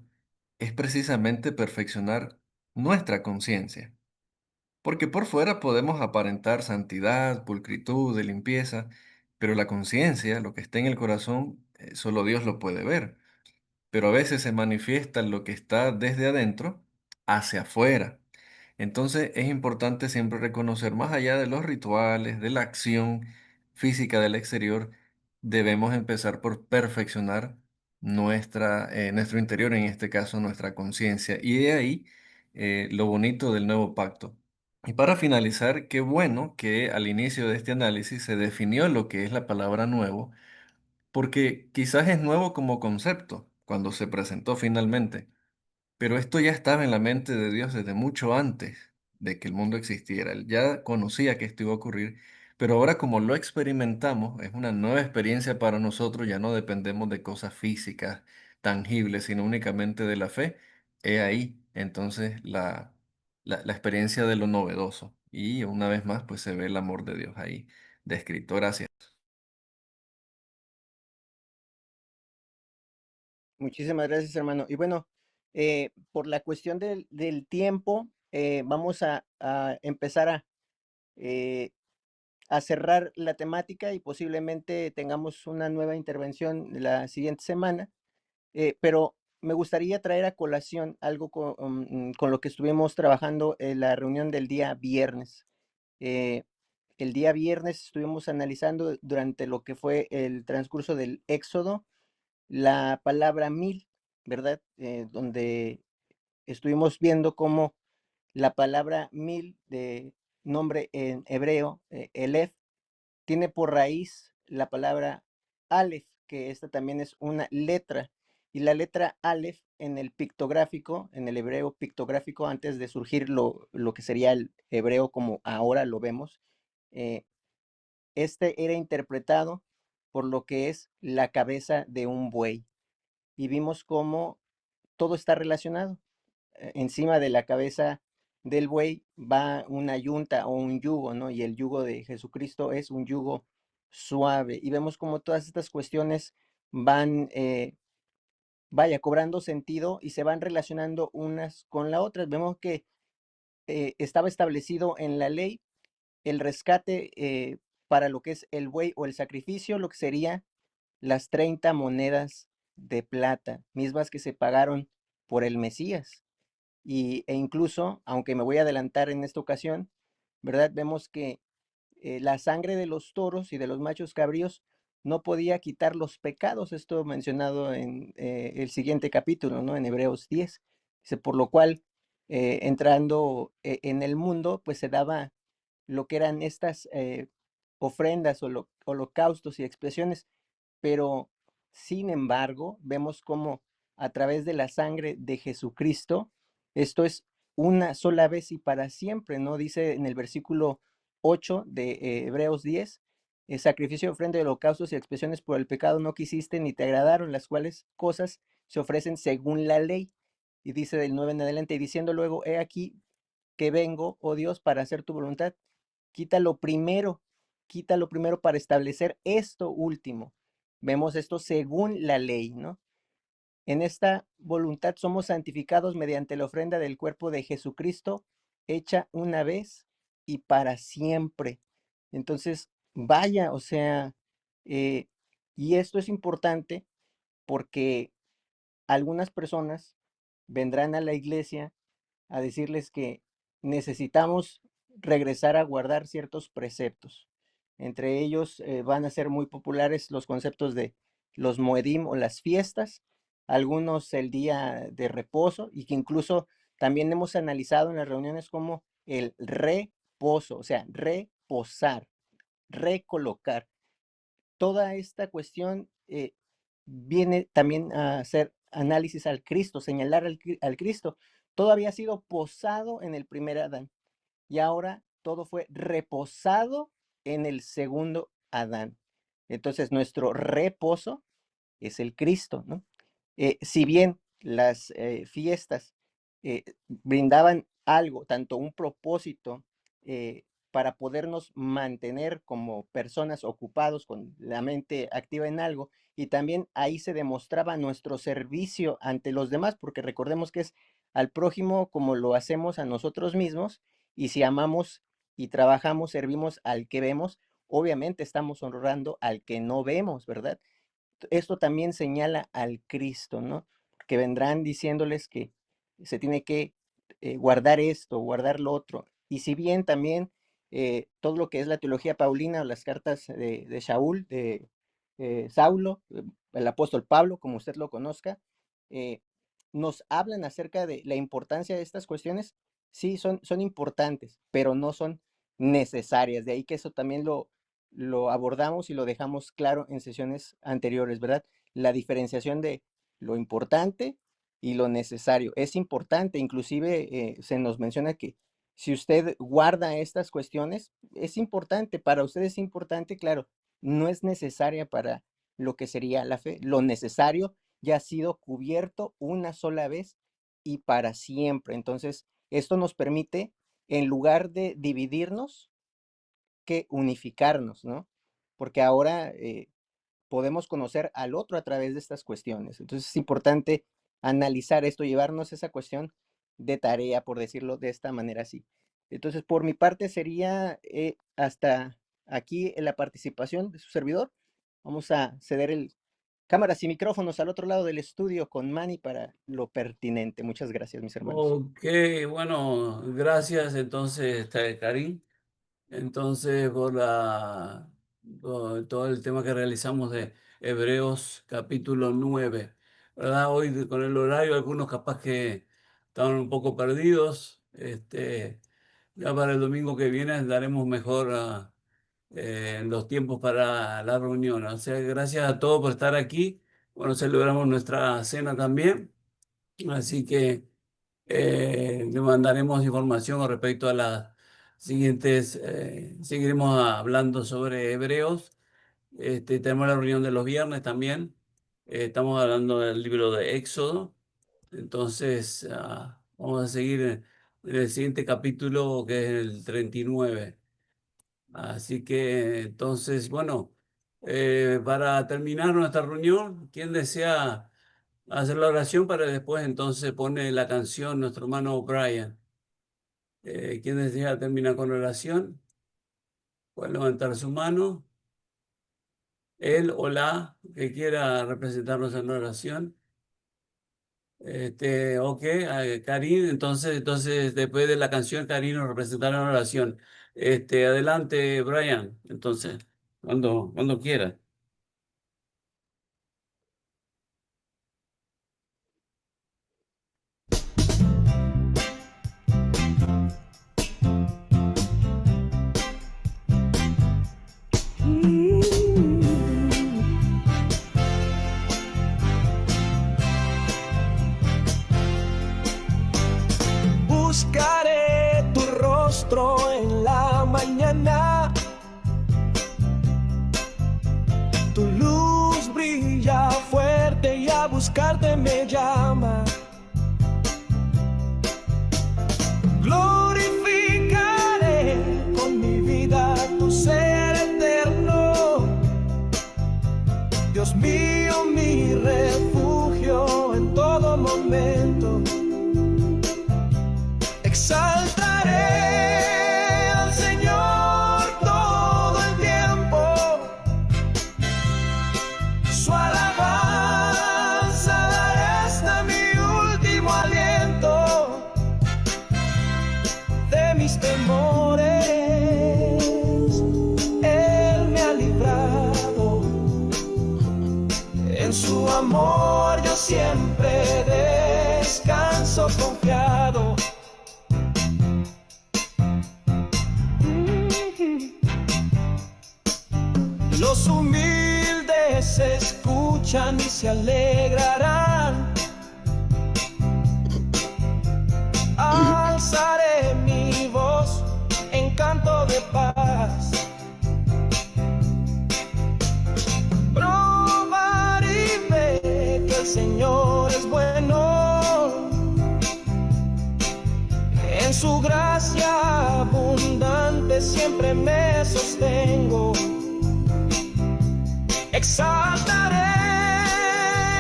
es precisamente perfeccionar nuestra conciencia. Porque por fuera podemos aparentar santidad, pulcritud, de limpieza, pero la conciencia, lo que está en el corazón, solo Dios lo puede ver. Pero a veces se manifiesta lo que está desde adentro hacia afuera. Entonces es importante siempre reconocer, más allá de los rituales, de la acción física del exterior, debemos empezar por perfeccionar nuestro interior, en este caso nuestra conciencia. Y de ahí lo bonito del nuevo pacto. Y para finalizar, qué bueno que al inicio de este análisis se definió lo que es la palabra nuevo, porque quizás es nuevo como concepto cuando se presentó finalmente, pero esto ya estaba en la mente de Dios desde mucho antes de que el mundo existiera. Él ya conocía que esto iba a ocurrir, Pero ahora como lo experimentamos, es una nueva experiencia para nosotros, ya no dependemos de cosas físicas, tangibles, sino únicamente de la fe. He ahí, entonces, la experiencia de lo novedoso. Y una vez más, pues se ve el amor de Dios ahí, descrito. Gracias. Muchísimas gracias, hermano. Y bueno, por la cuestión del tiempo, vamos a empezar eh, a cerrar la temática y posiblemente tengamos una nueva intervención la siguiente semana. Pero me gustaría traer a colación algo con lo que estuvimos trabajando en la reunión del día viernes. Eh, el día viernes estuvimos analizando durante lo que fue el transcurso del Éxodo la palabra 1000, ¿verdad? Donde estuvimos viendo cómo la palabra 1000 de nombre en hebreo, Elef, tiene por raíz la palabra Aleph, que esta también es una letra. Y la letra Aleph en el pictográfico, en el hebreo pictográfico, antes de surgir lo que sería el hebreo como ahora lo vemos, eh, este era interpretado por lo que es la cabeza de un buey. Y vimos cómo todo está relacionado. Encima de la cabeza del buey va una yunta o un yugo, ¿no? Y el yugo de Jesucristo es un yugo suave. Y vemos cómo todas estas cuestiones van, vaya, cobrando sentido y se van relacionando unas con la otra. Vemos que estaba establecido en la ley el rescate para lo que es el buey o el sacrificio, lo que sería las 30 monedas de plata, mismas que se pagaron por el Mesías. E incluso, aunque me voy a adelantar en esta ocasión, ¿verdad? Vemos que la sangre de los toros y de los machos cabríos no podía quitar los pecados, esto mencionado en el siguiente capítulo, ¿no? En Hebreos 10. Dice, por lo cual, entrando en el mundo, pues se daba lo que eran estas ofrendas, holocaustos y expresiones, pero sin embargo, vemos cómo a través de la sangre de Jesucristo, esto es una sola vez y para siempre, ¿no? Dice en el versículo 8 de Hebreos 10, el sacrificio, ofrenda de holocaustos y expresiones por el pecado no quisiste ni te agradaron, las cuales cosas se ofrecen según la ley. Y dice del 9 en adelante, y diciendo luego, he aquí que vengo, oh Dios, para hacer tu voluntad. Quítalo primero, quítalo primero para establecer esto último. Vemos esto según la ley, ¿no? En esta voluntad somos santificados mediante la ofrenda del cuerpo de Jesucristo, hecha una vez y para siempre. Entonces, vaya, o sea, y esto es importante porque algunas personas vendrán a la iglesia a decirles que necesitamos regresar a guardar ciertos preceptos. Entre ellos van a ser muy populares los conceptos de los moedim o las fiestas, algunos el día de reposo y que incluso también hemos analizado en las reuniones como el reposo, o sea, reposar, recolocar. Toda esta cuestión viene también a hacer análisis al Cristo, señalar al Cristo. Todo había sido posado en el primer Adán y ahora todo fue reposado en el segundo Adán. Entonces nuestro reposo es el Cristo, ¿no? Si bien las fiestas brindaban algo, tanto un propósito para podernos mantener como personas ocupados con la mente activa en algo, y también ahí se demostraba nuestro servicio ante los demás, porque recordemos que es al prójimo como lo hacemos a nosotros mismos, y si amamos y trabajamos, servimos al que vemos, obviamente estamos honrando al que no vemos, ¿verdad? Esto también señala al Cristo, ¿no? Que vendrán diciéndoles que se tiene que guardar esto, guardar lo otro. Y si bien también todo lo que es la teología paulina o las cartas de Saúl, de Saulo, el apóstol Pablo, como usted lo conozca, eh, nos hablan acerca de la importancia de estas cuestiones, sí, son importantes, pero no son necesarias. De ahí que eso también lo abordamos y lo dejamos claro en sesiones anteriores, ¿verdad? La diferenciación de lo importante y lo necesario. Es importante, inclusive se nos menciona que Si usted guarda estas cuestiones, es importante, para usted es importante, claro, no es necesaria para lo que sería la fe. Lo necesario ya ha sido cubierto una sola vez y para siempre. Entonces, esto nos permite, en lugar de dividirnos, que unificarnos, ¿no? Porque ahora podemos conocer al otro a través de estas cuestiones. Entonces, es importante analizar esto, llevarnos esa cuestión de tarea, por decirlo de esta manera así. Entonces, por mi parte sería hasta aquí la participación de su servidor. Vamos a ceder el cámaras y micrófonos al otro lado del estudio con Manny para lo pertinente. Muchas gracias, mis hermanos. Ok, bueno, gracias entonces, Karim. Entonces, por todo el tema que realizamos de Hebreos capítulo 9, ¿verdad? Hoy con el horario, algunos capaz que estaban un poco perdidos. Ya para el domingo que viene daremos mejor los tiempos para la reunión. O sea, gracias a todos por estar aquí. Bueno, celebramos nuestra cena también. Así que le mandaremos información con respecto a las siguientes. Seguiremos hablando sobre Hebreos. Tenemos la reunión de los viernes también. Estamos hablando del libro de Éxodo. Entonces, vamos a seguir en el siguiente capítulo, que es el 39. Así que, entonces, bueno, para terminar nuestra reunión, ¿quién desea hacer la oración para después entonces pone la canción nuestro hermano Brian? ¿Quién desea terminar con oración? Puede levantar su mano. Él o la que quiera representarnos en oración. Ok, Karim, entonces después de la canción, Karim nos representará en oración. Adelante, Brian, entonces, cuando quiera. Buscaré tu rostro en la mañana. Tu luz brilla fuerte y a buscarte me llama. Glorificaré con mi vida tu ser eterno. Dios mío, mi refugio en todo momento. Exaltaré al Señor todo el tiempo. Su alabanza daré hasta mi último aliento. De mis temores Él me ha librado. En su amor yo siempre descanso confiado. Los humildes escuchan y se alegrarán. Alzaré mi voz en canto de paz. Probaré y veré que el Señor es bueno. En su gracia abundante siempre me sostengo. Exaltaré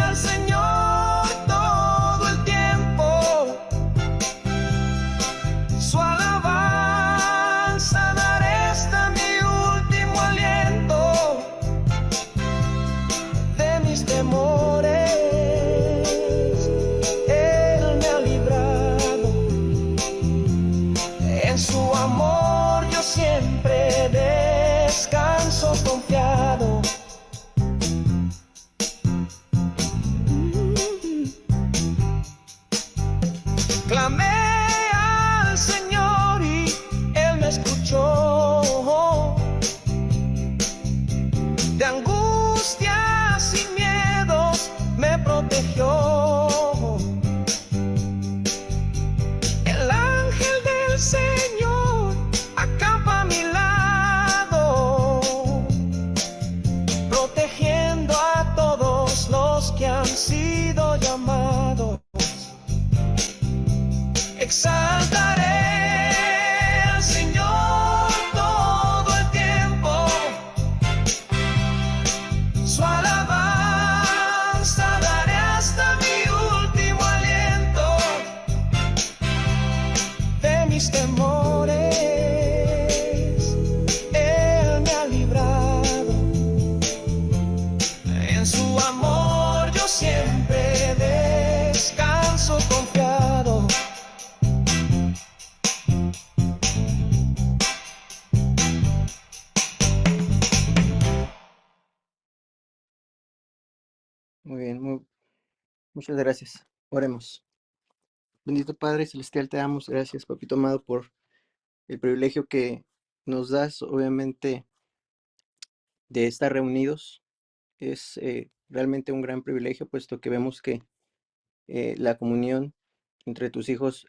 al Señor todo el tiempo. Su alabanza daré hasta mi último aliento. De mis temores Él me ha librado. En su amor yo siempre descanso confiado. Clamé al Señor y Él me escuchó. De angustias y miedos me protegió. El ángel del Señor Muchas gracias. Oremos. Bendito Padre Celestial, te damos gracias, Papito amado, por el privilegio que nos das, obviamente, de estar reunidos. Es realmente un gran privilegio, puesto que vemos que la comunión entre tus hijos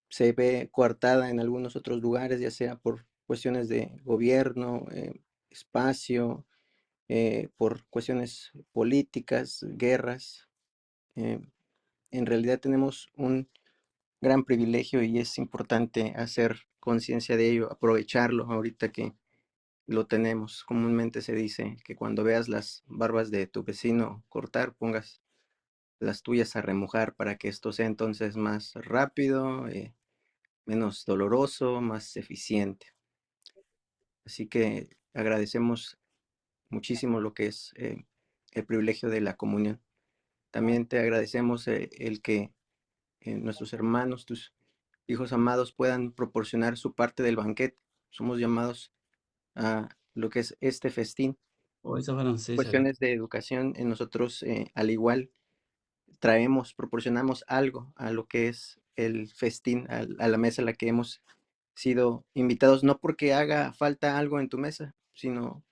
se ve coartada en algunos otros lugares, ya sea por cuestiones de gobierno, espacio, por cuestiones políticas, guerras. eh, en realidad tenemos un gran privilegio y es importante hacer conciencia de ello, aprovecharlo ahorita que lo tenemos. Comúnmente se dice que cuando veas las barbas de tu vecino cortar, pongas las tuyas a remojar para que esto sea entonces más rápido, menos doloroso, más eficiente. Así que agradecemos muchísimo lo que es el privilegio de la comunión. También te agradecemos el que nuestros hermanos, tus hijos amados, puedan proporcionar su parte del banquete. Somos llamados a lo que es este festín. O esa francesa. Cuestiones de educación en nosotros, al igual, proporcionamos algo a lo que es el festín, a la mesa a la que hemos sido invitados, no porque haga falta algo en tu mesa, sino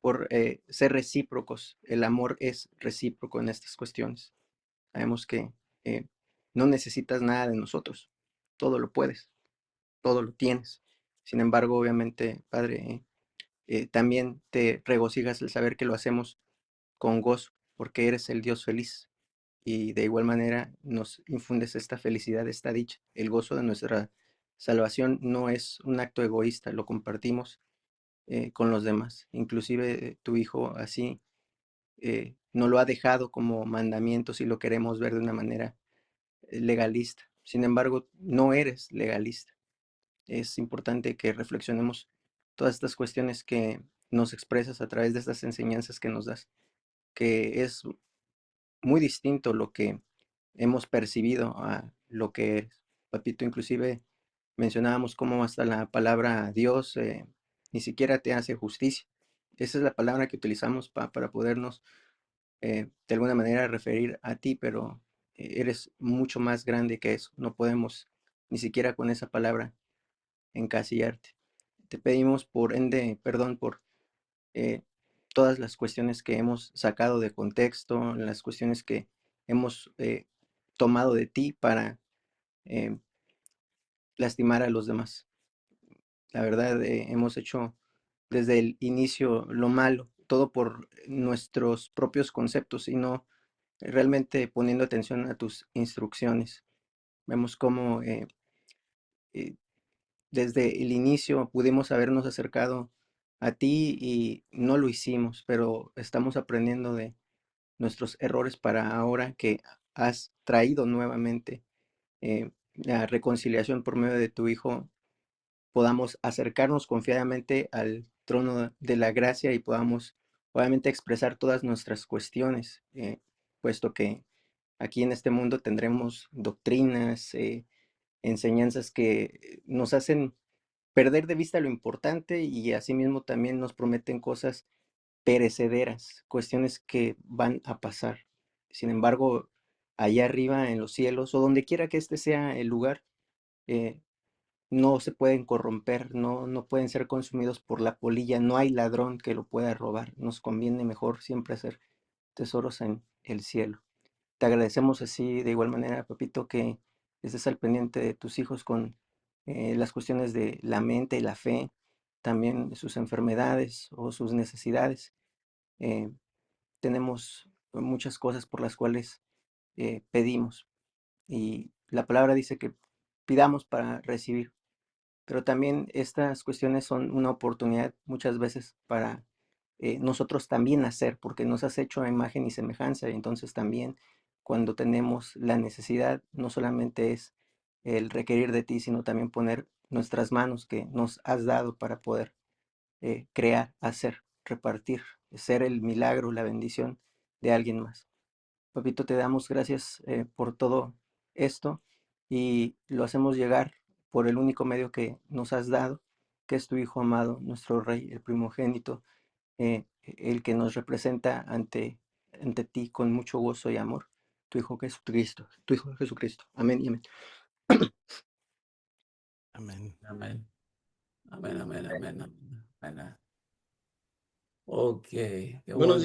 por ser recíprocos. El amor es recíproco en estas cuestiones. Sabemos que eh, no necesitas nada de nosotros, todo lo puedes, todo lo tienes. Sin embargo, obviamente, Padre, también te regocijas el saber que lo hacemos con gozo, porque eres el Dios feliz. Y de igual manera nos infundes esta felicidad, esta dicha. El gozo de nuestra salvación no es un acto egoísta, lo compartimos con los demás. Inclusive tu Hijo así no lo ha dejado como mandamiento si lo queremos ver de una manera legalista. Sin embargo, no eres legalista. Es importante que reflexionemos todas estas cuestiones que nos expresas a través de estas enseñanzas que nos das, que es muy distinto lo que hemos percibido a lo que es. Papito, inclusive mencionábamos cómo hasta la palabra Dios ni siquiera te hace justicia. Esa es la palabra que utilizamos para podernos de alguna manera referir a ti, pero eres mucho más grande que eso. No podemos ni siquiera con esa palabra encasillarte. Te pedimos por ende perdón por eh, todas las cuestiones que hemos sacado de contexto, las cuestiones que hemos tomado de ti para eh, lastimar a los demás. La verdad, hemos hecho desde el inicio lo malo, todo por nuestros propios conceptos y no realmente poniendo atención a tus instrucciones. Vemos cómo eh, desde el inicio pudimos habernos acercado a ti y no lo hicimos, pero estamos aprendiendo de nuestros errores para ahora que has traído nuevamente la reconciliación por medio de tu Hijo, podamos acercarnos confiadamente al trono de la gracia y podamos obviamente expresar todas nuestras cuestiones, puesto que aquí en este mundo tendremos doctrinas, enseñanzas que nos hacen perder de vista lo importante y asimismo también nos prometen cosas perecederas, cuestiones que van a pasar. Sin embargo, allá arriba en los cielos o donde quiera que este sea el lugar, eh, no se pueden corromper, no pueden ser consumidos por la polilla, no hay ladrón que lo pueda robar. Nos conviene mejor siempre hacer tesoros en el cielo. Te agradecemos así de igual manera, papito, que estés al pendiente de tus hijos con las cuestiones de la mente y la fe, también sus enfermedades o sus necesidades. Eh, tenemos muchas cosas por las cuales pedimos y la palabra dice que pidamos para recibir, pero también estas cuestiones son una oportunidad muchas veces para nosotros también hacer, porque nos has hecho a imagen y semejanza, y entonces también cuando tenemos la necesidad, no solamente es el requerir de ti, sino también poner nuestras manos que nos has dado para poder crear, hacer, repartir, ser el milagro, la bendición de alguien más. Papito, te damos gracias por todo esto y lo hacemos llegar por el único medio que nos has dado, que es tu Hijo amado, nuestro Rey, el primogénito, el que nos representa ante ti con mucho gozo y amor. tu Hijo Jesucristo, tu Hijo Jesucristo. Amén y amén. Amén. Amén. Amén, amén, amén, amén. Amén. Ok, qué Buenos bueno.